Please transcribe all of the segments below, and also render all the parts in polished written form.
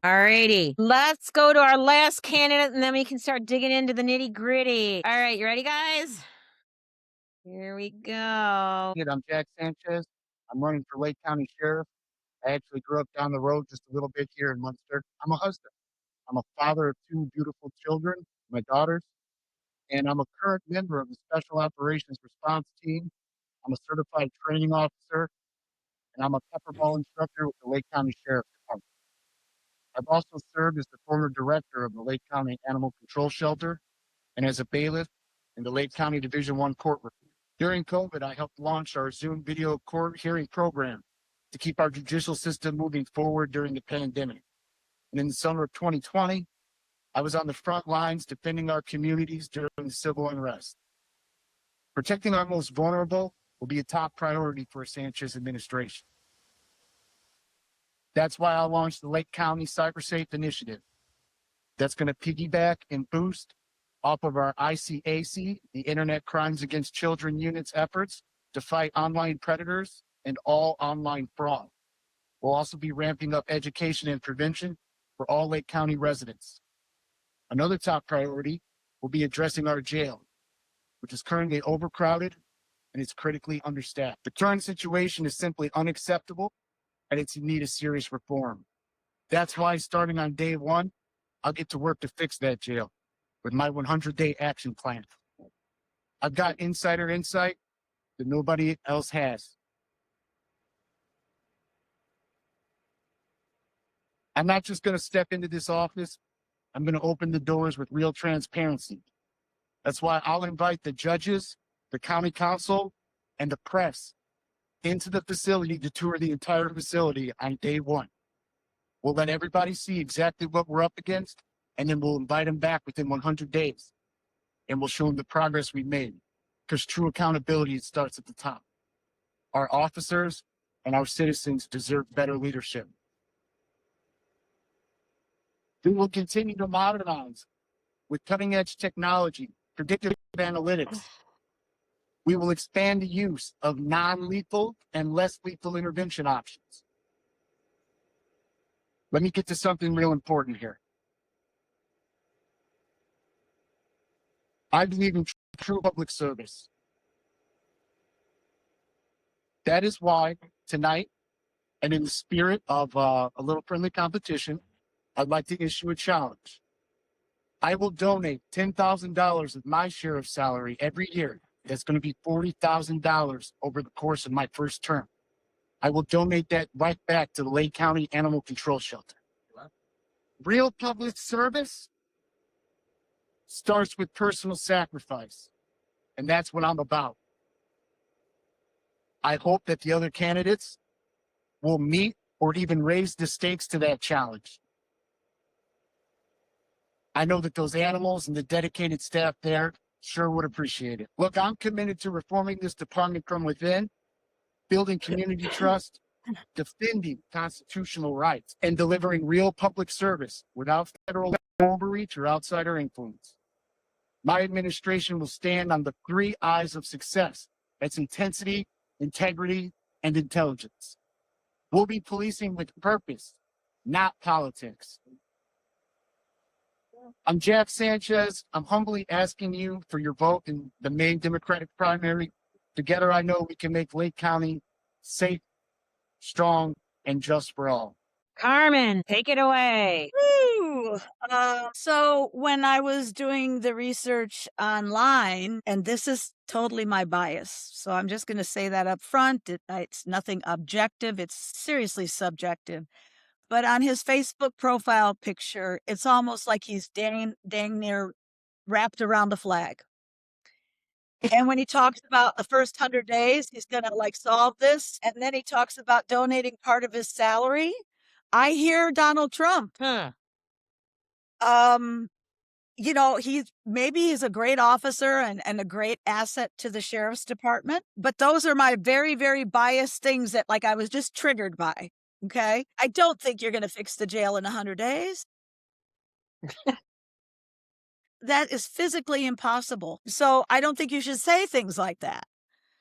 Alrighty, let's go to our last candidate and then we can start digging into the nitty gritty. All right, you ready, guys? Here we go. I'm Jack Sanchez. I'm running for Lake County Sheriff. I actually grew up down the road just a little bit here in Munster. I'm a husband. I'm a father of two beautiful children, my daughters, and I'm a current member of the Special Operations Response Team. I'm a certified training officer, and I'm a pepperball instructor with the Lake County Sheriff's Department. I've also served as the former director of the Lake County Animal Control Shelter and as a bailiff in the Lake County Division I courtroom. During COVID, I helped launch our Zoom video court hearing program to keep our judicial system moving forward during the pandemic. And in the summer of 2020, I was on the front lines defending our communities during the civil unrest. Protecting our most vulnerable will be a top priority for a Sanchez administration. That's why I launched the Lake County CyberSafe Initiative. That's going to piggyback and boost off of our ICAC, the Internet Crimes Against Children Unit's efforts to fight online predators and all online fraud. We'll also be ramping up education and prevention for all Lake County residents. Another top priority will be addressing our jail, which is currently overcrowded and it's critically understaffed. The current situation is simply unacceptable and it's in need of serious reform. That's why starting on day one, I'll get to work to fix that jail with my 100-day action plan. I've got insider insight that nobody else has. I'm not just going to step into this office. I'm going to open the doors with real transparency. That's why I'll invite the judges, the county council, and the press into the facility to tour the entire facility on day one. We'll let everybody see exactly what we're up against, and then we'll invite them back within 100 days. And we'll show them the progress we've made. Because true accountability starts at the top. Our officers and our citizens deserve better leadership. We will continue to modernize with cutting-edge technology, predictive analytics. We will expand the use of non-lethal and less lethal intervention options. Let me get to something real important here. I believe in true public service. That is why tonight, and in the spirit of a little friendly competition, I'd like to issue a challenge. I will donate $10,000 of my share of salary every year. That's going to be $40,000 over the course of my first term. I will donate that right back to the Lake County Animal Control Shelter. Real public service starts with personal sacrifice, and that's what I'm about. I hope that the other candidates will meet or even raise the stakes to that challenge. I know that those animals and the dedicated staff there sure would appreciate it. Look, I'm committed to reforming this department from within, building community trust, defending constitutional rights, and delivering real public service without federal overreach or outsider influence. My administration will stand on the 3 I's of success. That's intensity, integrity, and intelligence. We'll be policing with purpose, not politics. I'm Jack Sanchez. I'm humbly asking you for your vote in the Maine Democratic primary. Together, I know we can make Lake County safe, strong, and just for all. Carmen, take it away. Woo! So when I was doing the research online, and this is totally my bias, so I'm just going to say that up front. It's nothing objective. It's seriously subjective. But on his Facebook profile picture, it's almost like he's dang near wrapped around the flag. And when he talks about the first 100 days, he's going to like solve this. And then he talks about donating part of his salary. I hear Donald Trump. Huh. You know, he's a great officer and a great asset to the sheriff's department. But those are my very, very biased things that like I was just triggered by. Okay. I don't think you're going to fix the jail in 100 days. That is physically impossible. So I don't think you should say things like that.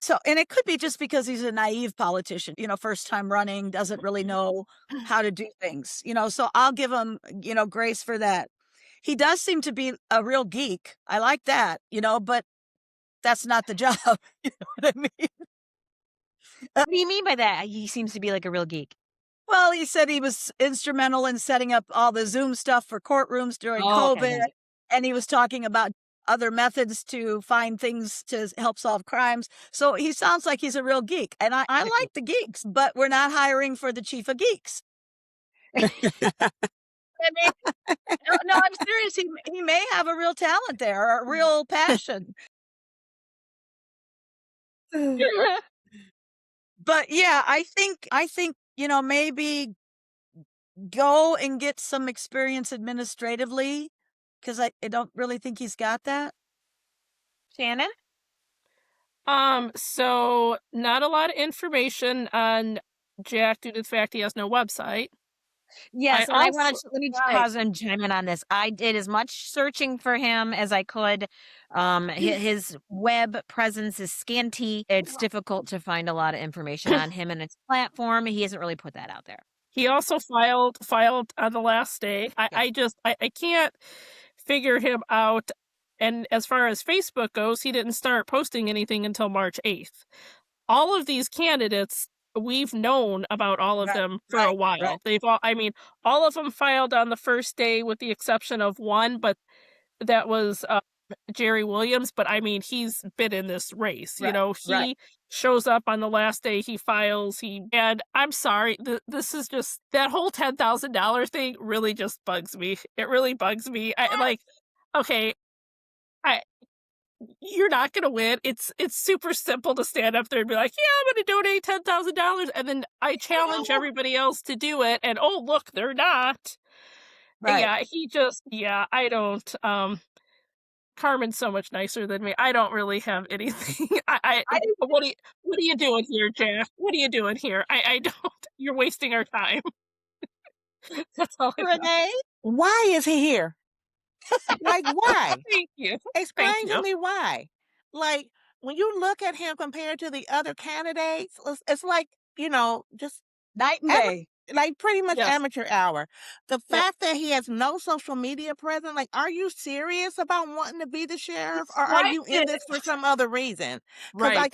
So, and it could be just because he's a naive politician, first time running, doesn't really know how to do things, so I'll give him, grace for that. He does seem to be a real geek. I like that, but that's not the job. You know what I mean? What do you mean by that? He seems to be like a real geek. Well, he said he was instrumental in setting up all the Zoom stuff for courtrooms during Oh, okay, COVID. got it. And he was talking about other methods to find things to help solve crimes. So he sounds like he's a real geek. And I Okay. like the geeks, but we're not hiring for the chief of geeks. I mean, no, I'm serious. He may have a real talent there, or a real passion. But yeah, I think, maybe go and get some experience administratively, because I don't really think he's got that. Shannon? So not a lot of information on Jack due to the fact he has no website. Yes, and I wanted to, let me Right. pause and chime in on this. I did as much searching for him as I could. His web presence is scanty. It's difficult to find a lot of information on him and his platform. He hasn't really put that out there. He also filed on the last day. I can't figure him out. And as far as Facebook goes, he didn't start posting anything until March 8th. All of these candidates, we've known about all of them for a while. right. They've all of them filed on the first day with the exception of one, but that was Jerry Williams. But I mean, he's been in this race. He shows up on the last day, he files, and I'm sorry, this is just, that whole $10,000 thing really just bugs me. It really bugs me. Okay, you're not going to win. It's super simple to stand up there and be like, yeah, I'm going to donate $10,000. And then I challenge everybody else to do it. And oh, look, they're not. Right. Yeah, I don't, Carmen's so much nicer than me. I don't really have anything. What are you doing here, Jack? What are you doing here? I don't, you're wasting our time. That's all I got. Renee, why is he here? Like, why? Thank you. Explain Thank to you. me why. Like, when you look at him compared to the other candidates, it's like, just Night and Ama- day. like pretty much Yes. amateur hour. The Yep. fact that he has no social media presence, like, are you serious about wanting to be the sheriff, or are you in this for some other reason? Because, Right. like,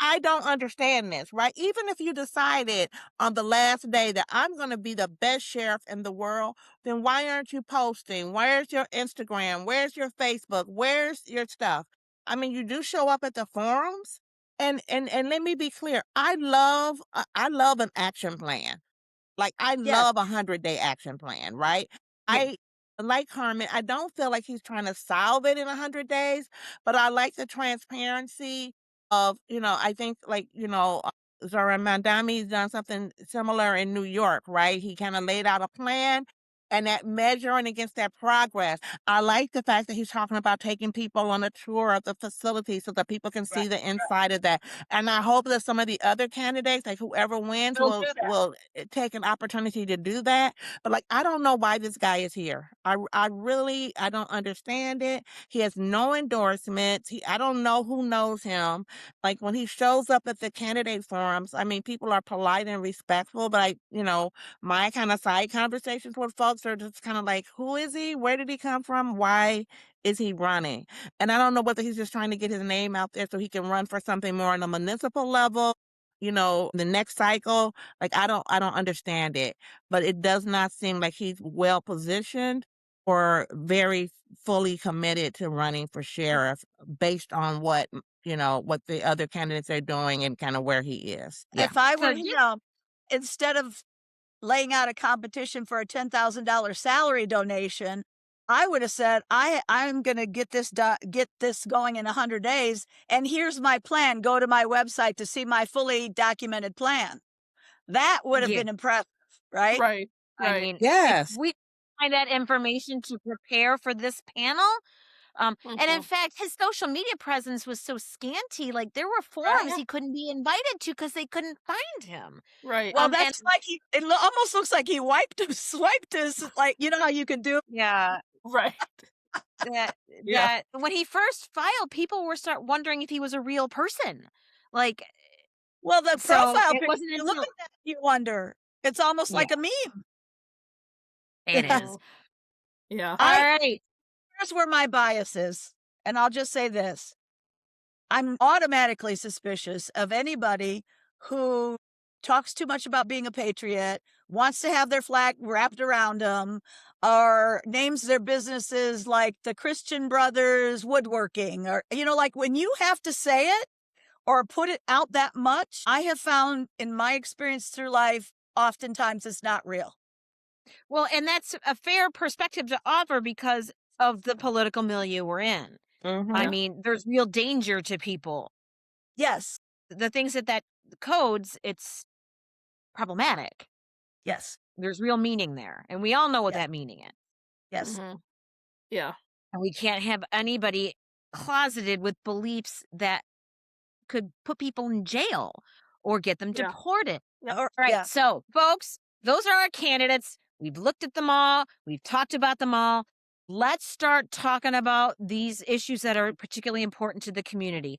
I don't understand this, right? Even if you decided on the last day that I'm going to be the best sheriff in the world, then why aren't you posting? Where's your Instagram? Where's your Facebook? Where's your stuff? I mean, you do show up at the forums. And let me be clear. I love an action plan. Like, I Yes. love 100-day action plan, right? Yeah. I like Carmen. I don't feel like he's trying to solve it in 100 days, but I like the transparency of, I think, like, Zoran Mandami's done something similar in New York, right? He kind of laid out a plan and that measuring against that progress. I like the fact that he's talking about taking people on a tour of the facility so that people can see the inside of that. And I hope that some of the other candidates, like whoever wins, They'll do that. will take an opportunity to do that. But, like, I don't know why this guy is here. I really, I don't understand it. He has no endorsements. I don't know who knows him. Like, when he shows up at the candidate forums, I mean, people are polite and respectful, but my kind of side conversations with folks are just kind of like, who is he? Where did he come from? Why is he running? And I don't know whether he's just trying to get his name out there so he can run for something more on a municipal level, the next cycle. Like, I don't understand it, but it does not seem like he's well positioned or very fully committed to running for sheriff based on what the other candidates are doing and kind of where he is. Yeah. If I So were him, instead of laying out a competition for a $10,000 salary donation, I would have said, I'm going to get this going in 100 days. And here's my plan. Go to my website to see my fully documented plan. That would have Yeah. been impressive, right? Right. I Right. mean, if Yes. we find that information to prepare for this panel, and in Mhm. fact, his social media presence was so scanty. Like, there were forums he couldn't be invited to because they couldn't find him. Right. Well, and- that's like almost looks like he swiped his, like, you know how you can do. Yeah, Right. that Yeah. that when he first filed, people were start wondering if he was a real person. Like, Well, the so profile it picture, wasn't you look until at that, you wonder. It's almost yeah, like a meme. it is. Mhm. Yeah. I Alright. Here's where my bias is, and I'll just say this. I'm automatically suspicious of anybody who talks too much about being a patriot, wants to have their flag wrapped around them, or names their businesses like the Christian Brothers Woodworking, or, like when you have to say it or put it out that much, I have found in my experience through life, oftentimes it's not real. Well, and that's a fair perspective to offer because of the political milieu we're in. I Mhm. Yeah. mean, there's real danger to people. Yes. The things that codes, it's problematic. Yes. There's real meaning there, and we all know what Yes. that meaning is. Yes. Mhm. Yeah. And we can't have anybody closeted with beliefs that could put people in jail or get them Yeah. deported. Yep. Or, All right, yeah. so folks, those are our candidates. We've looked at them all. We've talked about them all. Let's start talking about these issues that are particularly important to the community.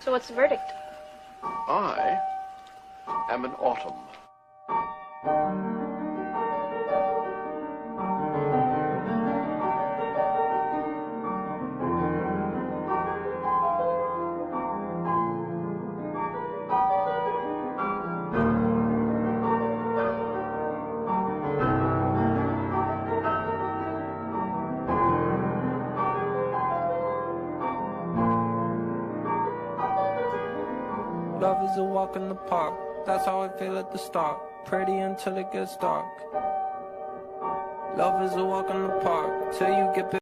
So what's the verdict? I am an autumn. Love is a walk in the park. That's how I feel at the start. Pretty until it gets dark. Love is a walk in the park till you get